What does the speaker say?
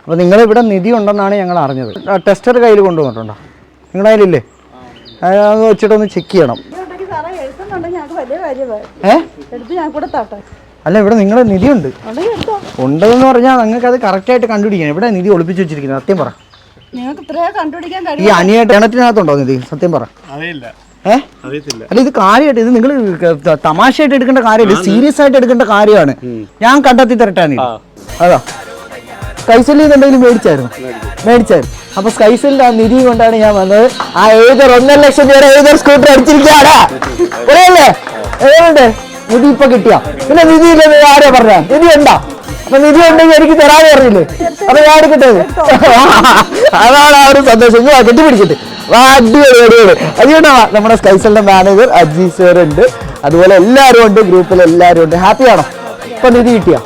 അപ്പോൾ നിങ്ങളിവിടെ നിധി ഉണ്ടെന്നാണ് ഞങ്ങൾ അറിഞ്ഞത്. ടെസ്റ്റർ കയ്യിൽ കൊണ്ടുവന്നിട്ടുണ്ടോ? നിങ്ങളുടെ കയ്യിലില്ലേ? അത് വെച്ചിട്ടൊന്ന് ചെക്ക് ചെയ്യണം. അല്ല, ഇവിടെ നിങ്ങളുടെ നിധി ഉണ്ട്. ഉണ്ടെന്ന് പറഞ്ഞാൽ നിങ്ങൾക്ക് അത് കറക്റ്റായിട്ട് കണ്ടുപിടിക്കണം. ഇവിടെ നിധി ഒളിപ്പിച്ച് വെച്ചിരിക്കുന്നത്. സത്യം പറ. ഈ അനിയായിട്ട് കിണറ്റിനകത്തുണ്ടോ നിധി? സത്യം പറ. അല്ല, ഇത് കാര്യമായിട്ട് ഇത് നിങ്ങൾ തമാശയായിട്ട് എടുക്കേണ്ട കാര്യമില്ല, സീരിയസ് ആയിട്ട് എടുക്കേണ്ട കാര്യമാണ്. ഞാൻ കണ്ടെത്തി തരട്ടാണ്. അതാ സ്കൈസെല്ലിൽ നിന്ന് എന്തെങ്കിലും മേടിച്ചായിരുന്നു. അപ്പൊ സ്കൈസെല്ലിന്റെ ആ നിധി കൊണ്ടാണ് ഞാൻ വന്നത്. ആ 1.5 ലക്ഷം രൂപ സ്കൂട്ടർ അടിച്ചിരിക്കുകയാണ്. ഏതുണ്ട് നിധി ഇപ്പൊ കിട്ടിയ? പിന്നെ നിധി ഇല്ലെന്ന് ആരാ പറഞ്ഞ? നിധി ഉണ്ടാ? അപ്പൊ നിധി ഉണ്ടെങ്കിൽ എനിക്ക് തരാതെ പറഞ്ഞില്ലേ? അപ്പൊ ഞാൻ എടുക്കട്ടെ. അതാണ് ആ ഒരു സന്തോഷം. കെട്ടിപ്പിടിച്ചിട്ട് അടിപൊളി. അതുകൊണ്ടാ നമ്മുടെ സ്കൈസെല്ലിന്റെ മാനേജർ അജീഷ് സർ ഉണ്ട്, അതുപോലെ എല്ലാവരും ഉണ്ട്, ഗ്രൂപ്പിൽ എല്ലാവരും ഉണ്ട്. ഹാപ്പിയാണോ? ഇപ്പൊ നിധി കിട്ടിയില്ലേ?